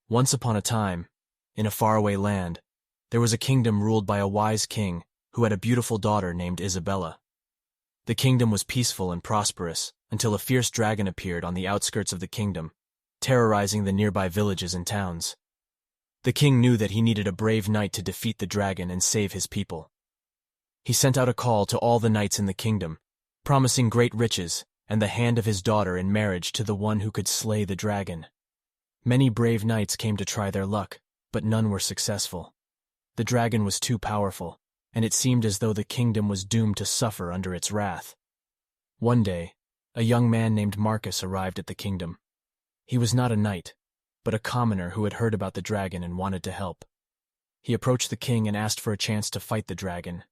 Once upon a time, in a faraway land, there was a kingdom ruled by a wise king who had a beautiful daughter named Isabella. The kingdom was peaceful and prosperous until a fierce dragon appeared on the outskirts of the kingdom, terrorizing the nearby villages and towns. The king knew that he needed a brave knight to defeat the dragon and save his people. He sent out a call to all the knights in the kingdom, promising great riches and the hand of his daughter in marriage to the one who could slay the dragon. Many brave knights came to try their luck, but none were successful. The dragon was too powerful, and it seemed as though the kingdom was doomed to suffer under its wrath. One day, a young man named Marcus arrived at the kingdom. He was not a knight, but a commoner who had heard about the dragon and wanted to help. He approached the king and asked for a chance to fight the dragon.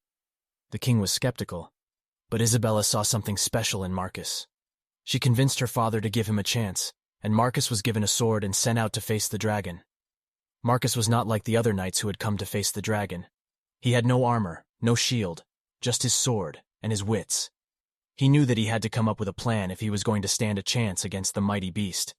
The king was skeptical, but Isabella saw something special in Marcus. She convinced her father to give him a chance, and Marcus was given a sword and sent out to face the dragon. Marcus was not like the other knights who had come to face the dragon. He had no armor, no shield, just his sword and his wits. He knew that he had to come up with a plan if he was going to stand a chance against the mighty beast.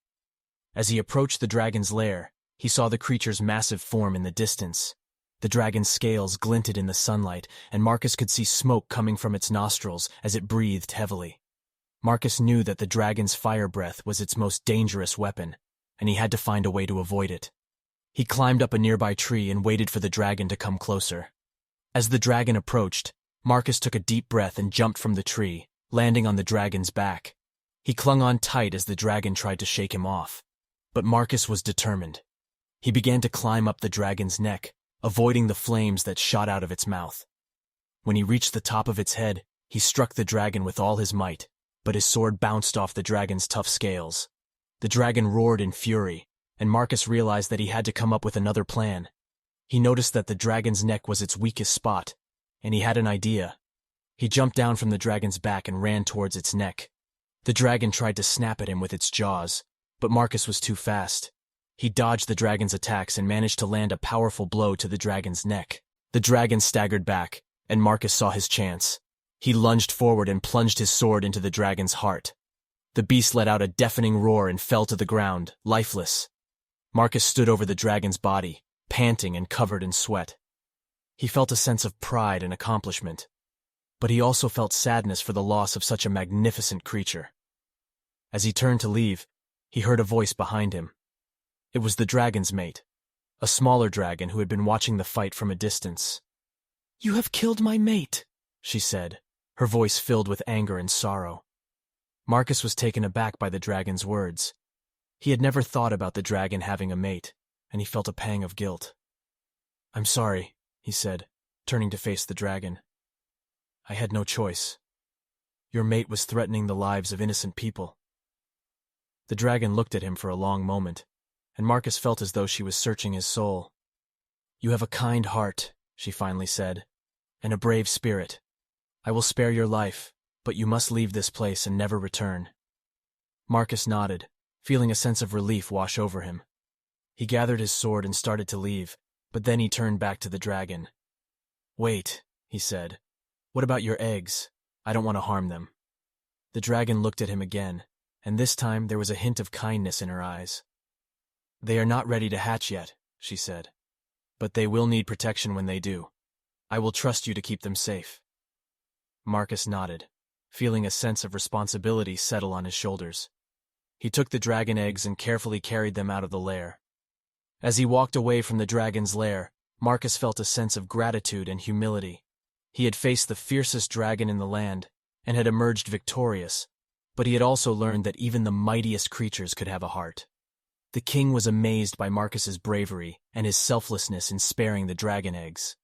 As he approached the dragon's lair, he saw the creature's massive form in the distance. The dragon's scales glinted in the sunlight, and Marcus could see smoke coming from its nostrils as it breathed heavily. Marcus knew that the dragon's fire breath was its most dangerous weapon, and he had to find a way to avoid it. He climbed up a nearby tree and waited for the dragon to come closer. As the dragon approached, Marcus took a deep breath and jumped from the tree, landing on the dragon's back. He clung on tight as the dragon tried to shake him off. But Marcus was determined. He began to climb up the dragon's neck, avoiding the flames that shot out of its mouth. When he reached the top of its head, he struck the dragon with all his might, but his sword bounced off the dragon's tough scales. The dragon roared in fury, and Marcus realized that he had to come up with another plan. He noticed that the dragon's neck was its weakest spot, and he had an idea. He jumped down from the dragon's back and ran towards its neck. The dragon tried to snap at him with its jaws, but Marcus was too fast. He dodged the dragon's attacks and managed to land a powerful blow to the dragon's neck. The dragon staggered back, and Marcus saw his chance. He lunged forward and plunged his sword into the dragon's heart. The beast let out a deafening roar and fell to the ground, lifeless. Marcus stood over the dragon's body, panting and covered in sweat. He felt a sense of pride and accomplishment, but he also felt sadness for the loss of such a magnificent creature. As he turned to leave, he heard a voice behind him. It was the dragon's mate, a smaller dragon who had been watching the fight from a distance. "You have killed my mate," she said, her voice filled with anger and sorrow. Marcus was taken aback by the dragon's words. He had never thought about the dragon having a mate, and he felt a pang of guilt. "I'm sorry," he said, turning to face the dragon. "I had no choice. Your mate was threatening the lives of innocent people." The dragon looked at him for a long moment, and Marcus felt as though she was searching his soul. "You have a kind heart," she finally said, "and a brave spirit. I will spare your life, but you must leave this place and never return." Marcus nodded, feeling a sense of relief wash over him. He gathered his sword and started to leave, but then he turned back to the dragon. "Wait," he said. "What about your eggs? I don't want to harm them." The dragon looked at him again, and this time there was a hint of kindness in her eyes. "They are not ready to hatch yet," she said, "but they will need protection when they do. I will trust you to keep them safe." Marcus nodded, feeling a sense of responsibility settle on his shoulders. He took the dragon eggs and carefully carried them out of the lair. As he walked away from the dragon's lair, Marcus felt a sense of gratitude and humility. He had faced the fiercest dragon in the land and had emerged victorious, but he had also learned that even the mightiest creatures could have a heart. The king was amazed by Marcus's bravery and his selflessness in sparing the dragon eggs.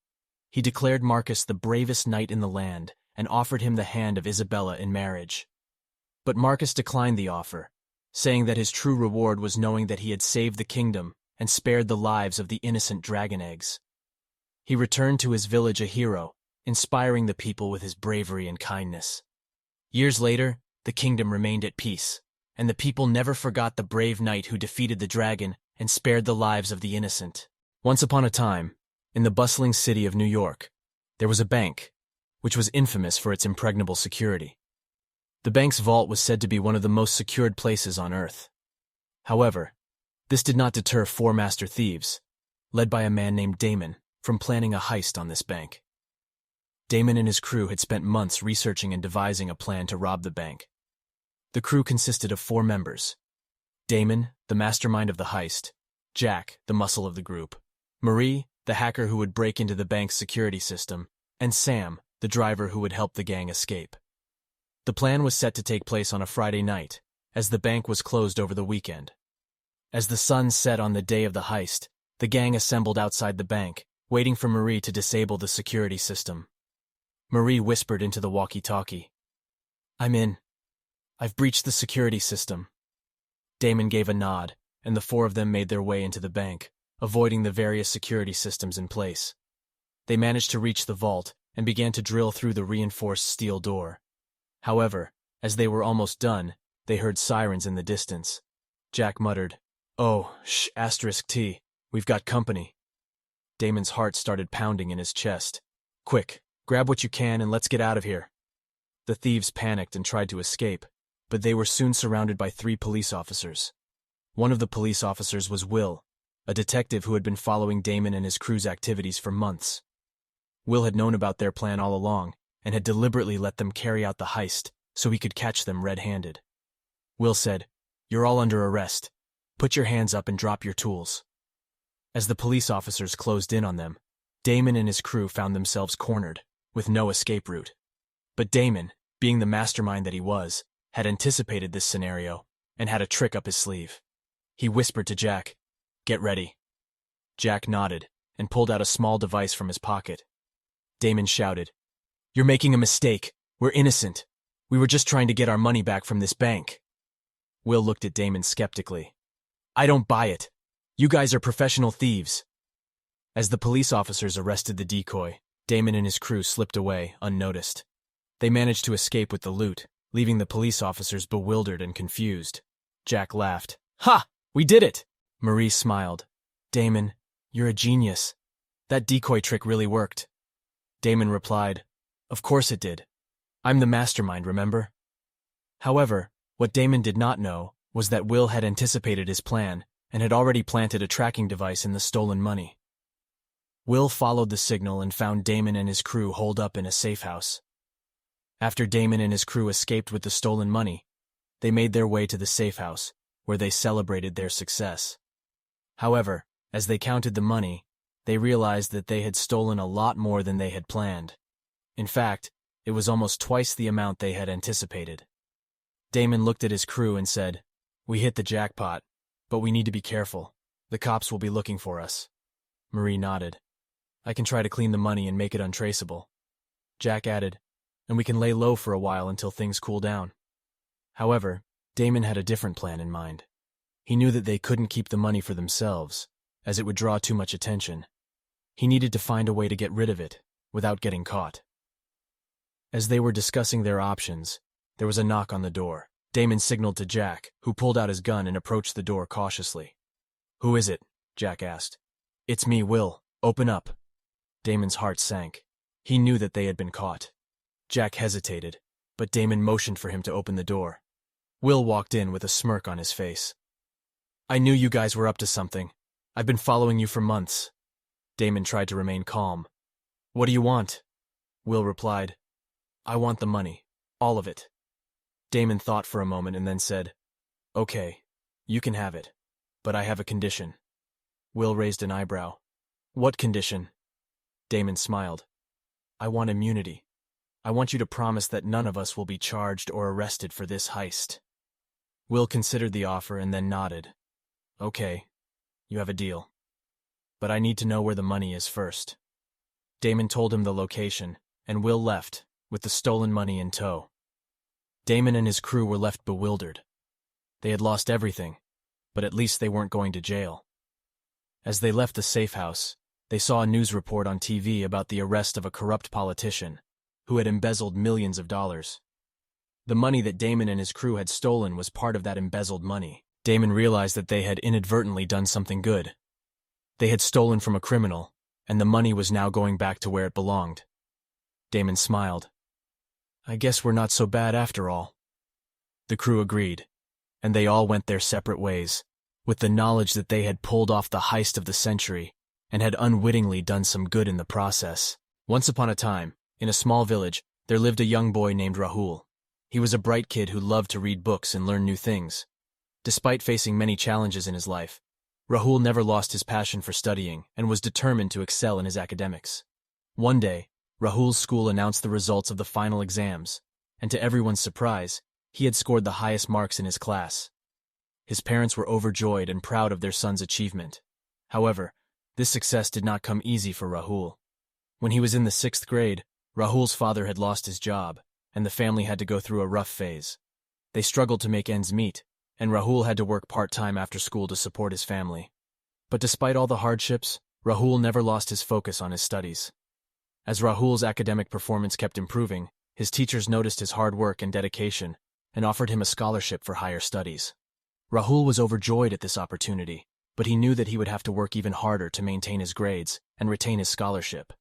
He declared Marcus the bravest knight in the land and offered him the hand of Isabella in marriage. But Marcus declined the offer, saying that his true reward was knowing that he had saved the kingdom and spared the lives of the innocent dragon eggs. He returned to his village a hero, inspiring the people with his bravery and kindness. Years later, the kingdom remained at peace, and the people never forgot the brave knight who defeated the dragon and spared the lives of the innocent. Once upon a time, in the bustling city of New York, there was a bank, which was infamous for its impregnable security. The bank's vault was said to be one of the most secured places on Earth. However, This did not deter four master thieves, led by a man named Damon, from planning a heist on this bank. Damon and his crew had spent months researching and devising a plan to rob the bank. The crew consisted of four members: Damon, the mastermind of the heist; Jack, the muscle of the group; Marie, the hacker who would break into the bank's security system; and Sam, the driver who would help the gang escape. The plan was set to take place on a Friday night, as the bank was closed over the weekend. As the sun set on the day of the heist, the gang assembled outside the bank, waiting for Marie to disable the security system. Marie whispered into the walkie-talkie, "I'm in. I've breached the security system." Damon gave a nod, and the four of them made their way into the bank, avoiding the various security systems in place. They managed to reach the vault and began to drill through the reinforced steel door. However, as they were almost done, they heard sirens in the distance. Jack muttered, "Oh, *T, we've got company." Damon's heart started pounding in his chest. "Quick, grab what you can and let's get out of here." The thieves panicked and tried to escape, but they were soon surrounded by 3 police officers. One of the police officers was Will, a detective who had been following Damon and his crew's activities for months. Will had known about their plan all along and had deliberately let them carry out the heist so he could catch them red-handed. Will said, "You're all under arrest. Put your hands up and drop your tools." As the police officers closed in on them, Damon and his crew found themselves cornered, with no escape route. But Damon, being the mastermind that he was, had anticipated this scenario and had a trick up his sleeve. He whispered to Jack, "Get ready." Jack nodded and pulled out a small device from his pocket. Damon shouted, "You're making a mistake. We're innocent. We were just trying to get our money back from this bank." Will looked at Damon skeptically. "I don't buy it. You guys are professional thieves." As the police officers arrested the decoy, Damon and his crew slipped away, unnoticed. They managed to escape with the loot, leaving the police officers bewildered and confused. Jack laughed. "Ha! We did it!" Marie smiled. "Damon, you're a genius. That decoy trick really worked." Damon replied, "Of course it did. I'm the mastermind, remember?" However, what Damon did not know was that Will had anticipated his plan and had already planted a tracking device in the stolen money. Will followed the signal and found Damon and his crew holed up in a safe house. After Damon and his crew escaped with the stolen money, they made their way to the safe house, where they celebrated their success. However, as they counted the money, they realized that they had stolen a lot more than they had planned. In fact, it was almost twice the amount they had anticipated. Damon looked at his crew and said, "We hit the jackpot, but we need to be careful. The cops will be looking for us." Marie nodded. "I can try to clean the money and make it untraceable." Jack added, "And we can lay low for a while until things cool down." However, Damon had a different plan in mind. He knew that they couldn't keep the money for themselves, as it would draw too much attention. He needed to find a way to get rid of it, without getting caught. As they were discussing their options, there was a knock on the door. Damon signaled to Jack, who pulled out his gun and approached the door cautiously. "Who is it?" Jack asked. "It's me, Will. Open up." Damon's heart sank. He knew that they had been caught. Jack hesitated, but Damon motioned for him to open the door. Will walked in with a smirk on his face. "I knew you guys were up to something. I've been following you for months." Damon tried to remain calm. "What do you want?" Will replied, "I want the money. All of it." Damon thought for a moment and then said, "Okay, you can have it, but I have a condition." Will raised an eyebrow. "What condition?" Damon smiled. "I want immunity. I want you to promise that none of us will be charged or arrested for this heist." Will considered the offer and then nodded. "Okay, you have a deal. But I need to know where the money is first." Damon told him the location, and Will left, with the stolen money in tow. Damon and his crew were left bewildered. They had lost everything, but at least they weren't going to jail. As they left the safe house, they saw a news report on TV about the arrest of a corrupt politician who had embezzled millions of dollars. The money that Damon and his crew had stolen was part of that embezzled money. Damon realized that they had inadvertently done something good. They had stolen from a criminal, and the money was now going back to where it belonged. Damon smiled. "I guess we're not so bad after all." The crew agreed, and they all went their separate ways, with the knowledge that they had pulled off the heist of the century and had unwittingly done some good in the process. Once upon a time, in a small village, there lived a young boy named Rahul. He was a bright kid who loved to read books and learn new things. Despite facing many challenges in his life, Rahul never lost his passion for studying and was determined to excel in his academics. One day, Rahul's school announced the results of the final exams, and to everyone's surprise, he had scored the highest marks in his class. His parents were overjoyed and proud of their son's achievement. However, this success did not come easy for Rahul. When he was in the 6th grade, Rahul's father had lost his job, and the family had to go through a rough phase. They struggled to make ends meet, and Rahul had to work part-time after school to support his family. But despite all the hardships, Rahul never lost his focus on his studies. As Rahul's academic performance kept improving, his teachers noticed his hard work and dedication and offered him a scholarship for higher studies. Rahul was overjoyed at this opportunity, but he knew that he would have to work even harder to maintain his grades and retain his scholarship.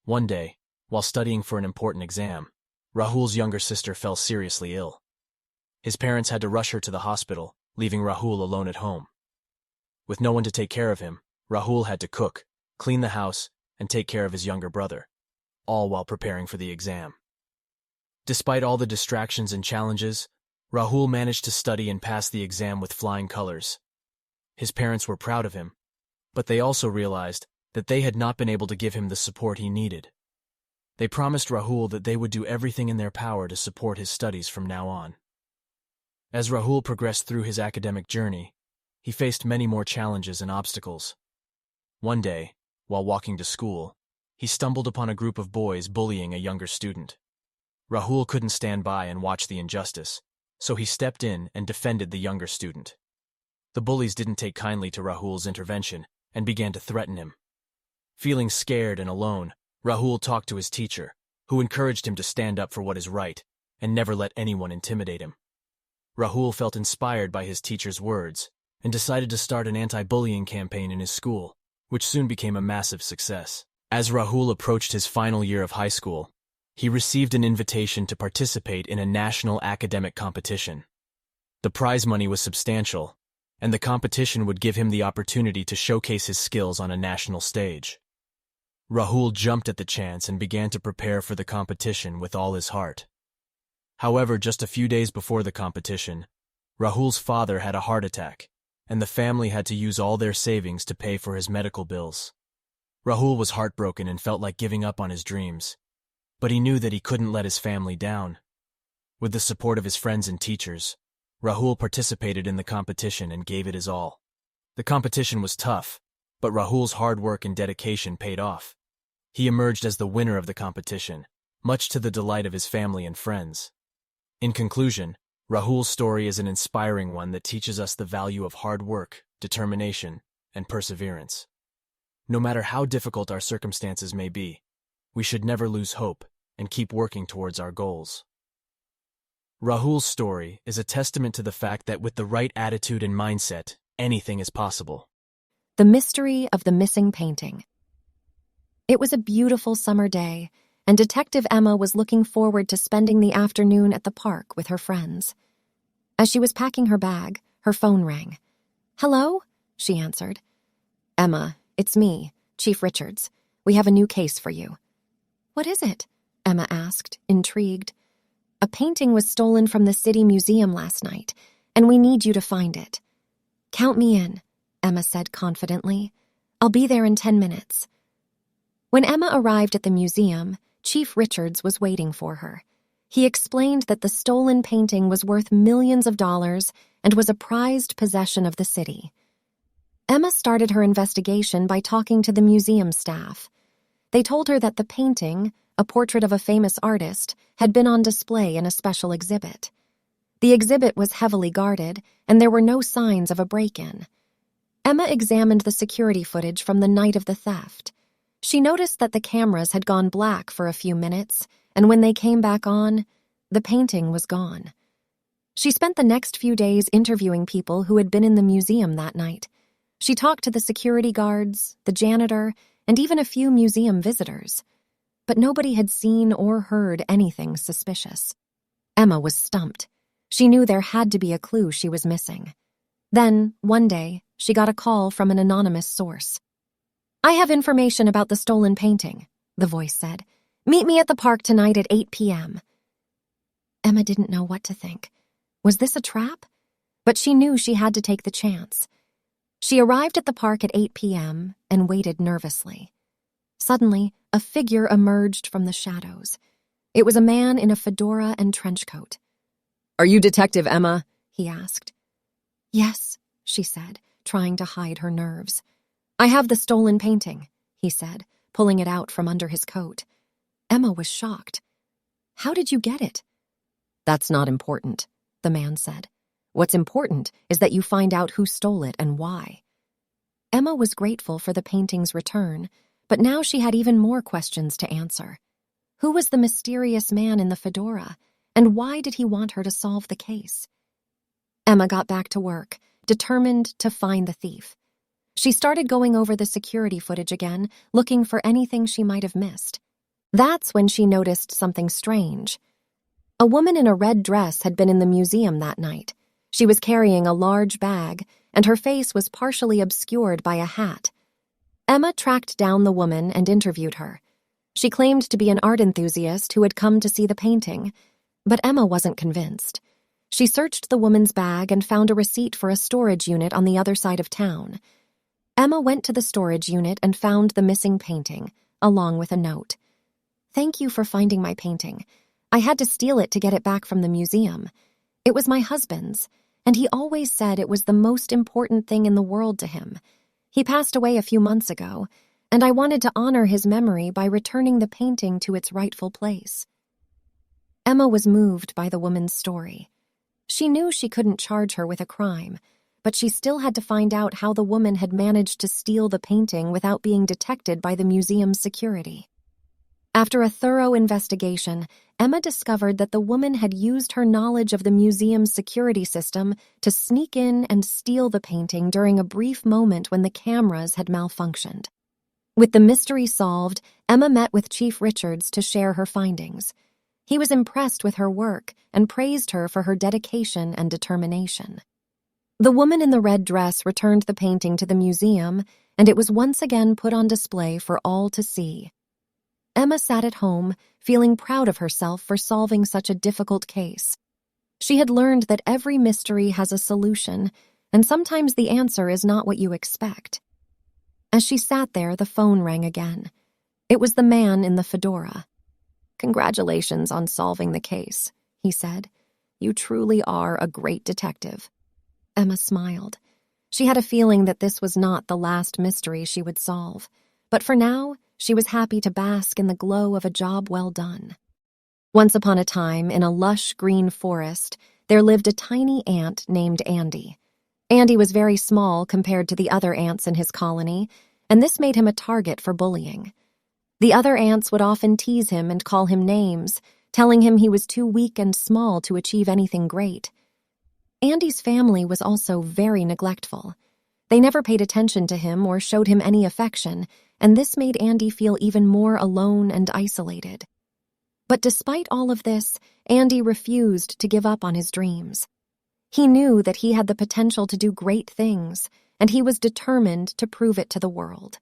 One day, while studying for an important exam, Rahul's younger sister fell seriously ill. His parents had to rush her to the hospital, leaving Rahul alone at home. With no one to take care of him, Rahul had to cook, clean the house, and take care of his younger brother, all while preparing for the exam. Despite all the distractions and challenges, Rahul managed to study and pass the exam with flying colors. His parents were proud of him, but they also realized that they had not been able to give him the support he needed. They promised Rahul that they would do everything in their power to support his studies from now on. As Rahul progressed through his academic journey, he faced many more challenges and obstacles. One day, while walking to school, he stumbled upon a group of boys bullying a younger student. Rahul couldn't stand by and watch the injustice, so he stepped in and defended the younger student. The bullies didn't take kindly to Rahul's intervention and began to threaten him. Feeling scared and alone, Rahul talked to his teacher, who encouraged him to stand up for what is right and never let anyone intimidate him. Rahul felt inspired by his teacher's words and decided to start an anti-bullying campaign in his school, which soon became a massive success. As Rahul approached his final year of high school, he received an invitation to participate in a national academic competition. The prize money was substantial, and the competition would give him the opportunity to showcase his skills on a national stage. Rahul jumped at the chance and began to prepare for the competition with all his heart. However, just a few days before the competition, Rahul's father had a heart attack, and the family had to use all their savings to pay for his medical bills. Rahul was heartbroken and felt like giving up on his dreams, but he knew that he couldn't let his family down. With the support of his friends and teachers, Rahul participated in the competition and gave it his all. The competition was tough, but Rahul's hard work and dedication paid off. He emerged as the winner of the competition, much to the delight of his family and friends. In conclusion, Rahul's story is an inspiring one that teaches us the value of hard work, determination, and perseverance. No matter how difficult our circumstances may be, we should never lose hope and keep working towards our goals. Rahul's story is a testament to the fact that with the right attitude and mindset, anything is possible. The mystery of the missing painting. It was a beautiful summer day, and Detective Emma was looking forward to spending the afternoon at the park with her friends. As she was packing her bag, her phone rang. "Hello?" she answered. "Emma, it's me, Chief Richards. We have a new case for you." "What is it?" Emma asked, intrigued. "A painting was stolen from the city museum last night, and we need you to find it." "Count me in," Emma said confidently. "I'll be there in 10 minutes." When Emma arrived at the museum, Chief Richards was waiting for her. He explained that the stolen painting was worth millions of dollars and was a prized possession of the city. Emma started her investigation by talking to the museum staff. They told her that the painting, a portrait of a famous artist, had been on display in a special exhibit. The exhibit was heavily guarded, and there were no signs of a break-in. Emma examined the security footage from the night of the theft. She noticed that the cameras had gone black for a few minutes, and when they came back on, the painting was gone. She spent the next few days interviewing people who had been in the museum that night. She talked to the security guards, the janitor, and even a few museum visitors. But nobody had seen or heard anything suspicious. Emma was stumped. She knew there had to be a clue she was missing. Then, one day, she got a call from an anonymous source. "I have information about the stolen painting," the voice said. "Meet me at the park tonight at 8 p.m. Emma didn't know what to think. Was this a trap? But she knew she had to take the chance. She arrived at the park at 8 p.m. and waited nervously. Suddenly, a figure emerged from the shadows. It was a man in a fedora and trench coat. "Are you Detective Emma?" he asked. "Yes," she said, trying to hide her nerves. "I have the stolen painting," he said, pulling it out from under his coat. Emma was shocked. "How did you get it?" "That's not important," the man said. "What's important is that you find out who stole it and why." Emma was grateful for the painting's return, but now she had even more questions to answer. Who was the mysterious man in the fedora, and why did he want her to solve the case? Emma got back to work, determined to find the thief. She started going over the security footage again, looking for anything she might have missed. That's when she noticed something strange. A woman in a red dress had been in the museum that night. She was carrying a large bag, and her face was partially obscured by a hat. Emma tracked down the woman and interviewed her. She claimed to be an art enthusiast who had come to see the painting, but Emma wasn't convinced. She searched the woman's bag and found a receipt for a storage unit on the other side of town. Emma went to the storage unit and found the missing painting, along with a note. "Thank you for finding my painting. I had to steal it to get it back from the museum. It was my husband's, and he always said it was the most important thing in the world to him. He passed away a few months ago, and I wanted to honor his memory by returning the painting to its rightful place." Emma was moved by the woman's story. She knew she couldn't charge her with a crime, but she still had to find out how the woman had managed to steal the painting without being detected by the museum's security. After a thorough investigation, Emma discovered that the woman had used her knowledge of the museum's security system to sneak in and steal the painting during a brief moment when the cameras had malfunctioned. With the mystery solved, Emma met with Chief Richards to share her findings. He was impressed with her work and praised her for her dedication and determination. The woman in the red dress returned the painting to the museum, and it was once again put on display for all to see. Emma sat at home, feeling proud of herself for solving such a difficult case. She had learned that every mystery has a solution, and sometimes the answer is not what you expect. As she sat there, the phone rang again. It was the man in the fedora. "Congratulations on solving the case," he said. "You truly are a great detective." Emma smiled. She had a feeling that this was not the last mystery she would solve, but for now, she was happy to bask in the glow of a job well done. Once upon a time, in a lush green forest, there lived a tiny ant named Andy. Andy was very small compared to the other ants in his colony, and this made him a target for bullying. The other ants would often tease him and call him names, telling him he was too weak and small to achieve anything great. Andy's family was also very neglectful. They never paid attention to him or showed him any affection, and this made Andy feel even more alone and isolated. But despite all of this, Andy refused to give up on his dreams. He knew that he had the potential to do great things, and he was determined to prove it to the world.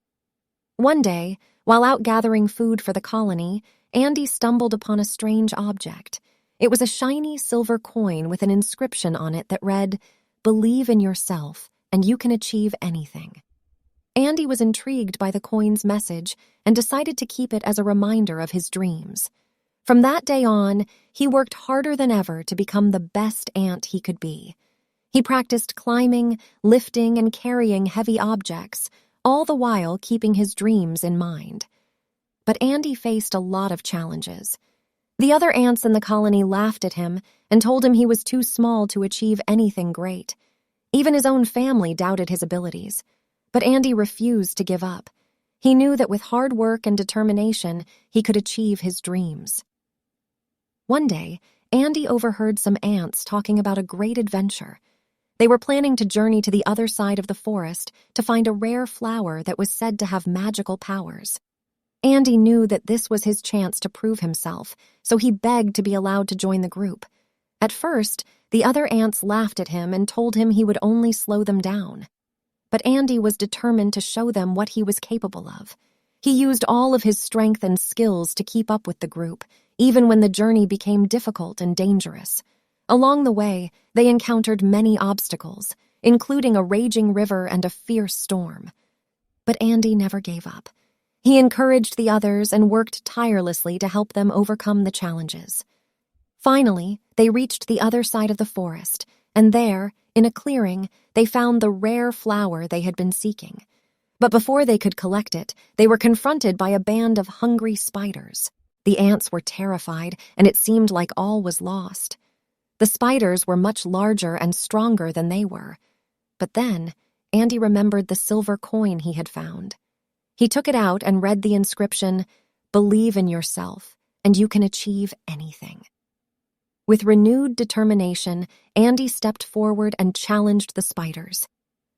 One day, while out gathering food for the colony, Andy stumbled upon a strange object. It was a shiny silver coin with an inscription on it that read, "Believe in yourself, and you can achieve anything." Andy was intrigued by the coin's message and decided to keep it as a reminder of his dreams. From that day on, he worked harder than ever to become the best ant he could be. He practiced climbing, lifting, and carrying heavy objects, all the while keeping his dreams in mind. But Andy faced a lot of challenges. The other ants in the colony laughed at him and told him he was too small to achieve anything great. Even his own family doubted his abilities. But Andy refused to give up. He knew that with hard work and determination, he could achieve his dreams. One day, Andy overheard some ants talking about a great adventure. They were planning to journey to the other side of the forest to find a rare flower that was said to have magical powers. Andy knew that this was his chance to prove himself, so he begged to be allowed to join the group. At first, the other ants laughed at him and told him he would only slow them down. But Andy was determined to show them what he was capable of. He used all of his strength and skills to keep up with the group, even when the journey became difficult and dangerous. Along the way, they encountered many obstacles, including a raging river and a fierce storm. But Andy never gave up. He encouraged the others and worked tirelessly to help them overcome the challenges. Finally, they reached the other side of the forest, and there, in a clearing, they found the rare flower they had been seeking. But before they could collect it, they were confronted by a band of hungry spiders. The ants were terrified, and it seemed like all was lost. The spiders were much larger and stronger than they were. But then, Andy remembered the silver coin he had found. He took it out and read the inscription, "Believe in yourself, and you can achieve anything." With renewed determination, Andy stepped forward and challenged the spiders.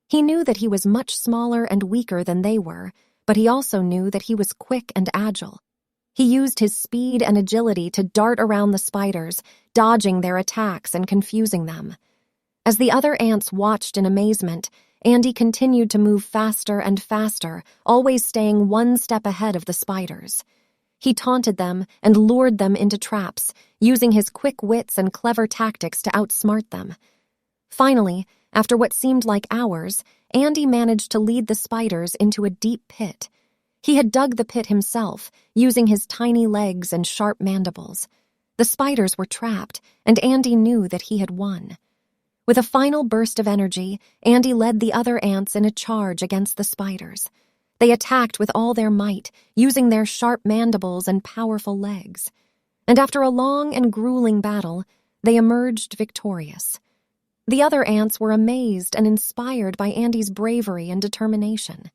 He knew that he was much smaller and weaker than they were, but he also knew that he was quick and agile. He used his speed and agility to dart around the spiders, dodging their attacks and confusing them. As the other ants watched in amazement, Andy continued to move faster and faster, always staying one step ahead of the spiders. He taunted them and lured them into traps, using his quick wits and clever tactics to outsmart them. Finally, after what seemed like hours, Andy managed to lead the spiders into a deep pit. He had dug the pit himself, using his tiny legs and sharp mandibles. The spiders were trapped, and Andy knew that he had won. With a final burst of energy, Andy led the other ants in a charge against the spiders. They attacked with all their might, using their sharp mandibles and powerful legs. And after a long and grueling battle, they emerged victorious. The other ants were amazed and inspired by Andy's bravery and determination.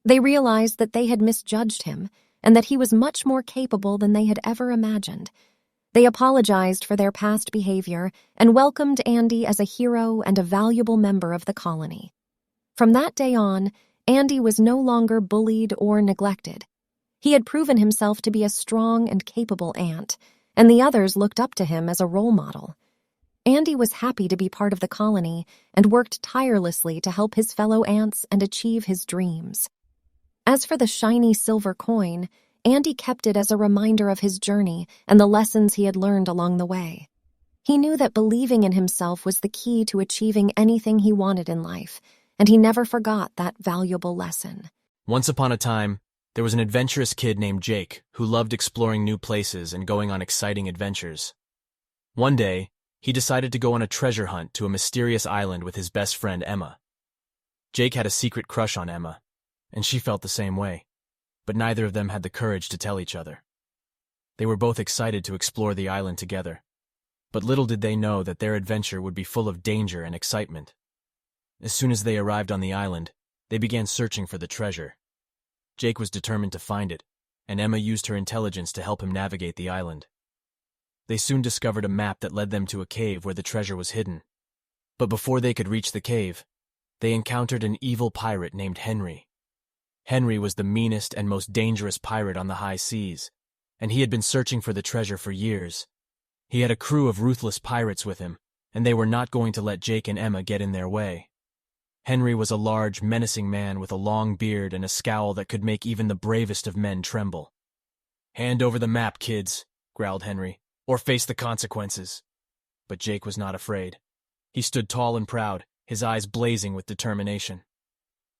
They realized that they had misjudged him and that he was much more capable than they had ever imagined. They apologized for their past behavior and welcomed Andy as a hero and a valuable member of the colony. From that day on, Andy was no longer bullied or neglected. He had proven himself to be a strong and capable ant, and the others looked up to him as a role model. Andy was happy to be part of the colony and worked tirelessly to help his fellow ants and achieve his dreams. As for the shiny silver coin, Andy kept it as a reminder of his journey and the lessons he had learned along the way. He knew that believing in himself was the key to achieving anything he wanted in life, and he never forgot that valuable lesson. Once upon a time, there was an adventurous kid named Jake who loved exploring new places and going on exciting adventures. One day, he decided to go on a treasure hunt to a mysterious island with his best friend Emma. Jake had a secret crush on Emma, and she felt the same way, but neither of them had the courage to tell each other. They were both excited to explore the island together, but little did they know that their adventure would be full of danger and excitement. As soon as they arrived on the island, they began searching for the treasure. Jake was determined to find it, and Emma used her intelligence to help him navigate the island. They soon discovered a map that led them to a cave where the treasure was hidden. But before they could reach the cave, they encountered an evil pirate named Henry. Henry was the meanest and most dangerous pirate on the high seas, and he had been searching for the treasure for years. He had a crew of ruthless pirates with him, and they were not going to let Jake and Emma get in their way. Henry was a large, menacing man with a long beard and a scowl that could make even the bravest of men tremble. "Hand over the map, kids," growled Henry, "or face the consequences." But Jake was not afraid. He stood tall and proud, his eyes blazing with determination.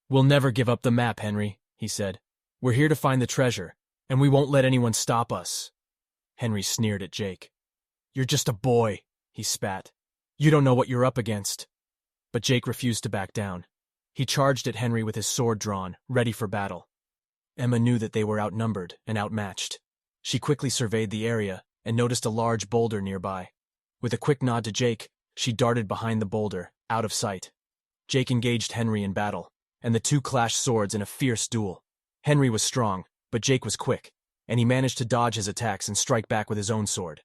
"We'll never give up the map, Henry," he said. "We're here to find the treasure, and we won't let anyone stop us." Henry sneered at Jake. "You're just a boy," he spat. "You don't know what you're up against." But Jake refused to back down. He charged at Henry with his sword drawn, ready for battle. Emma knew that they were outnumbered and outmatched. She quickly surveyed the area and noticed a large boulder nearby. With a quick nod to Jake, she darted behind the boulder, out of sight. Jake engaged Henry in battle, and the two clashed swords in a fierce duel. Henry was strong, but Jake was quick, and he managed to dodge his attacks and strike back with his own sword.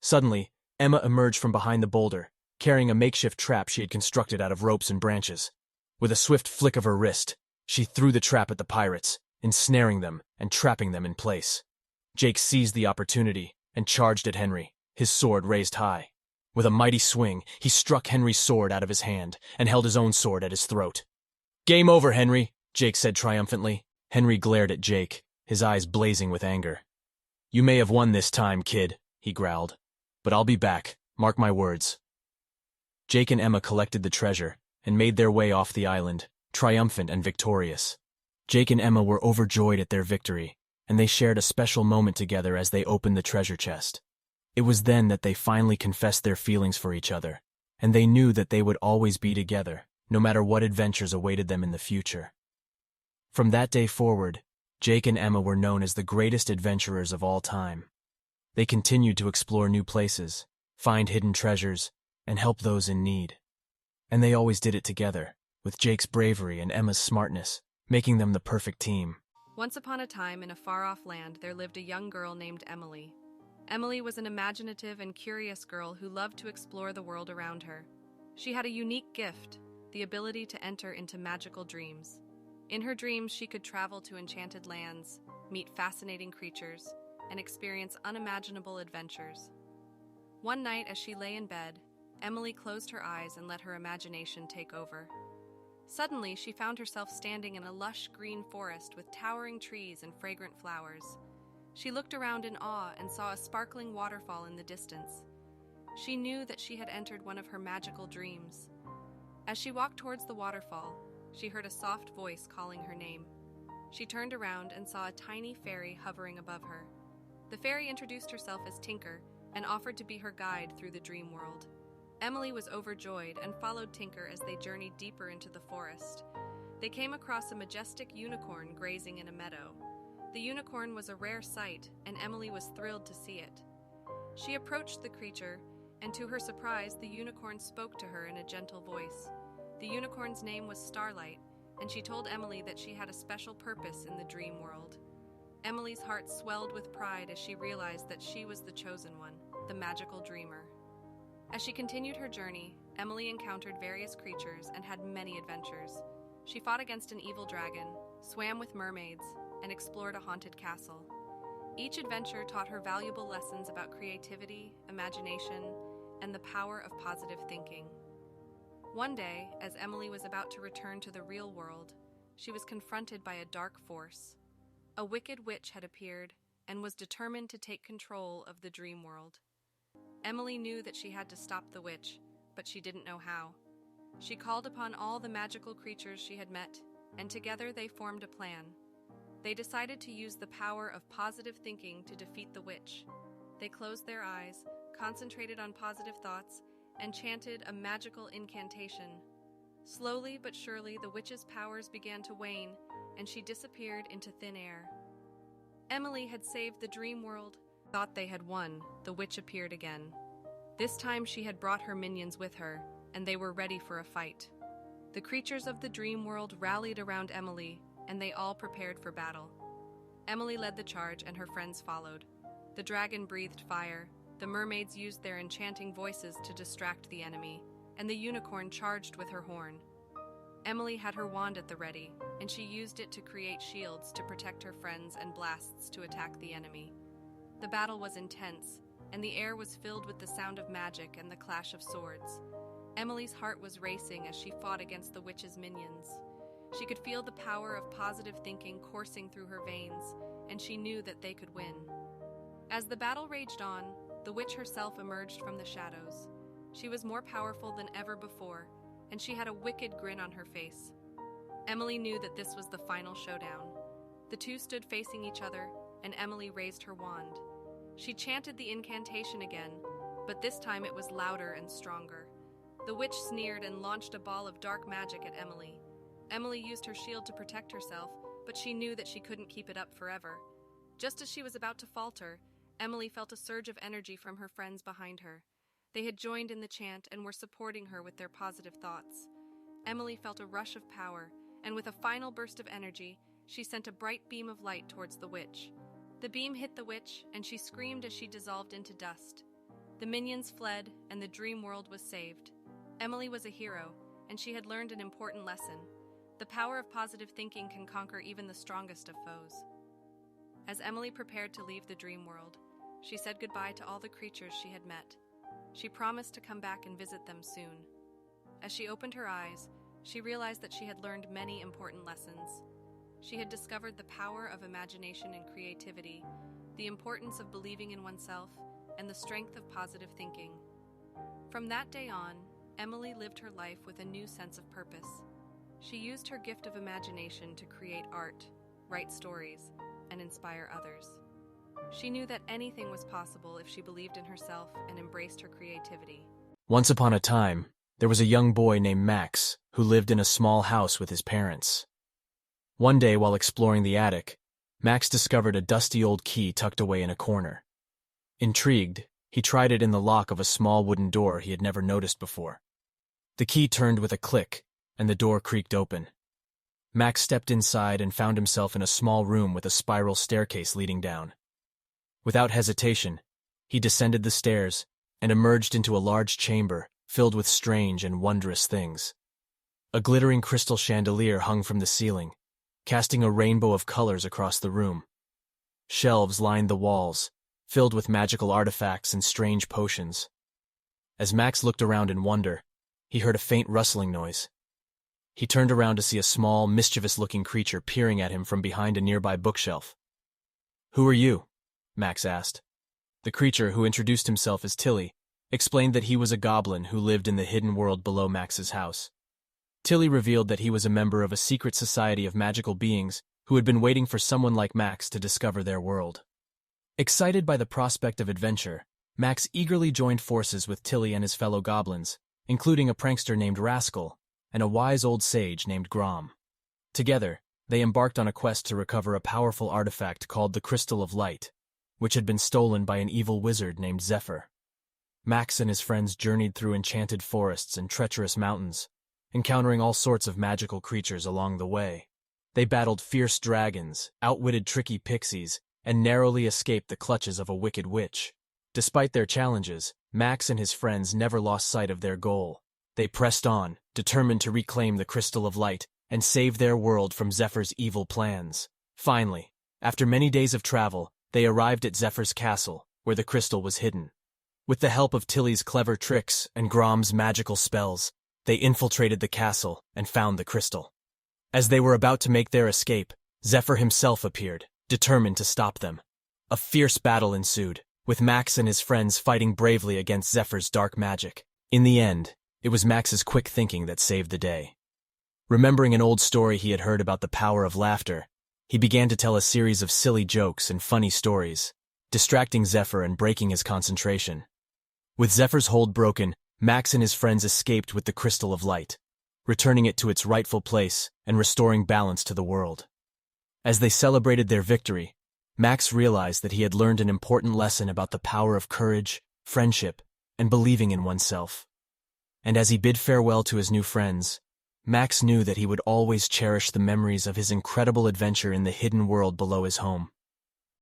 Suddenly, Emma emerged from behind the boulder, carrying a makeshift trap she had constructed out of ropes and branches. With a swift flick of her wrist, she threw the trap at the pirates, ensnaring them and trapping them in place. Jake seized the opportunity and charged at Henry, his sword raised high. With a mighty swing, he struck Henry's sword out of his hand and held his own sword at his throat. "Game over, Henry," Jake said triumphantly. Henry glared at Jake, his eyes blazing with anger. "You may have won this time, kid," he growled. "But I'll be back, mark my words." Jake and Emma collected the treasure and made their way off the island, triumphant and victorious. Jake and Emma were overjoyed at their victory, and they shared a special moment together as they opened the treasure chest. It was then that they finally confessed their feelings for each other, and they knew that they would always be together, no matter what adventures awaited them in the future. From that day forward, Jake and Emma were known as the greatest adventurers of all time. They continued to explore new places, find hidden treasures, and help those in need. And they always did it together, with Jake's bravery and Emma's smartness, making them the perfect team. Once upon a time, in a far-off land, there lived a young girl named Emily. Emily was an imaginative and curious girl who loved to explore the world around her. She had a unique gift, the ability to enter into magical dreams. In her dreams, she could travel to enchanted lands, meet fascinating creatures, and experience unimaginable adventures. One night, as she lay in bed, Emily closed her eyes and let her imagination take over. Suddenly, she found herself standing in a lush green forest with towering trees and fragrant flowers. She looked around in awe and saw a sparkling waterfall in the distance. She knew that she had entered one of her magical dreams. As she walked towards the waterfall, she heard a soft voice calling her name. She turned around and saw a tiny fairy hovering above her. The fairy introduced herself as Tinker and offered to be her guide through the dream world. Emily was overjoyed and followed Tinker as they journeyed deeper into the forest. They came across a majestic unicorn grazing in a meadow. The unicorn was a rare sight, and Emily was thrilled to see it. She approached the creature, and to her surprise, the unicorn spoke to her in a gentle voice. The unicorn's name was Starlight, and she told Emily that she had a special purpose in the dream world. Emily's heart swelled with pride as she realized that she was the chosen one, the magical dreamer. As she continued her journey, Emily encountered various creatures and had many adventures. She fought against an evil dragon, swam with mermaids, and explored a haunted castle. Each adventure taught her valuable lessons about creativity, imagination, and the power of positive thinking. One day, as Emily was about to return to the real world, she was confronted by a dark force. A wicked witch had appeared and was determined to take control of the dream world. Emily knew that she had to stop the witch, but she didn't know how. She called upon all the magical creatures she had met, and together they formed a plan. They decided to use the power of positive thinking to defeat the witch. They closed their eyes, concentrated on positive thoughts, and chanted a magical incantation. Slowly but surely, the witch's powers began to wane, and she disappeared into thin air. Emily had saved the dream world. Thought they had won, the witch appeared again. This time she had brought her minions with her, and they were ready for a fight. The creatures of the dream world rallied around Emily, and they all prepared for battle. Emily led the charge, and her friends followed. The dragon breathed fire, the mermaids used their enchanting voices to distract the enemy, and the unicorn charged with her horn. Emily had her wand at the ready, and she used it to create shields to protect her friends and blasts to attack the enemy. The battle was intense, and the air was filled with the sound of magic and the clash of swords. Emily's heart was racing as she fought against the witch's minions. She could feel the power of positive thinking coursing through her veins, and she knew that they could win. As the battle raged on, the witch herself emerged from the shadows. She was more powerful than ever before, and she had a wicked grin on her face. Emily knew that this was the final showdown. The two stood facing each other, and Emily raised her wand. She chanted the incantation again, but this time it was louder and stronger. The witch sneered and launched a ball of dark magic at Emily. Emily used her shield to protect herself, but she knew that she couldn't keep it up forever. Just as she was about to falter, Emily felt a surge of energy from her friends behind her. They had joined in the chant and were supporting her with their positive thoughts. Emily felt a rush of power, and with a final burst of energy, she sent a bright beam of light towards the witch. The beam hit the witch, and she screamed as she dissolved into dust. The minions fled, and the dream world was saved. Emily was a hero, and she had learned an important lesson. The power of positive thinking can conquer even the strongest of foes. As Emily prepared to leave the dream world, she said goodbye to all the creatures she had met. She promised to come back and visit them soon. As she opened her eyes, she realized that she had learned many important lessons. She had discovered the power of imagination and creativity, the importance of believing in oneself, and the strength of positive thinking. From that day on, Emily lived her life with a new sense of purpose. She used her gift of imagination to create art, write stories, and inspire others. She knew that anything was possible if she believed in herself and embraced her creativity. Once upon a time, there was a young boy named Max who lived in a small house with his parents. One day, while exploring the attic, Max discovered a dusty old key tucked away in a corner. Intrigued, he tried it in the lock of a small wooden door he had never noticed before. The key turned with a click, and the door creaked open. Max stepped inside and found himself in a small room with a spiral staircase leading down. Without hesitation, he descended the stairs and emerged into a large chamber filled with strange and wondrous things. A glittering crystal chandelier hung from the ceiling, casting a rainbow of colors across the room. Shelves lined the walls, filled with magical artifacts and strange potions. As Max looked around in wonder, he heard a faint rustling noise. He turned around to see a small, mischievous-looking creature peering at him from behind a nearby bookshelf. "Who are you?" Max asked. The creature, who introduced himself as Tilly, explained that he was a goblin who lived in the hidden world below Max's house. Tilly revealed that he was a member of a secret society of magical beings who had been waiting for someone like Max to discover their world. Excited by the prospect of adventure, Max eagerly joined forces with Tilly and his fellow goblins, including a prankster named Rascal and a wise old sage named Grom. Together, they embarked on a quest to recover a powerful artifact called the Crystal of Light, which had been stolen by an evil wizard named Zephyr. Max and his friends journeyed through enchanted forests and treacherous mountains, encountering all sorts of magical creatures along the way. They battled fierce dragons, outwitted tricky pixies, and narrowly escaped the clutches of a wicked witch. Despite their challenges, Max and his friends never lost sight of their goal. They pressed on, determined to reclaim the Crystal of Light and save their world from Zephyr's evil plans. Finally, after many days of travel, they arrived at Zephyr's castle, where the crystal was hidden. With the help of Tilly's clever tricks and Grom's magical spells, they infiltrated the castle and found the crystal. As they were about to make their escape, Zephyr himself appeared, determined to stop them. A fierce battle ensued, with Max and his friends fighting bravely against Zephyr's dark magic. In the end, it was Max's quick thinking that saved the day. Remembering an old story he had heard about the power of laughter, he began to tell a series of silly jokes and funny stories, distracting Zephyr and breaking his concentration. With Zephyr's hold broken, Max and his friends escaped with the Crystal of Light, returning it to its rightful place and restoring balance to the world. As they celebrated their victory, Max realized that he had learned an important lesson about the power of courage, friendship, and believing in oneself. And as he bid farewell to his new friends, Max knew that he would always cherish the memories of his incredible adventure in the hidden world below his home.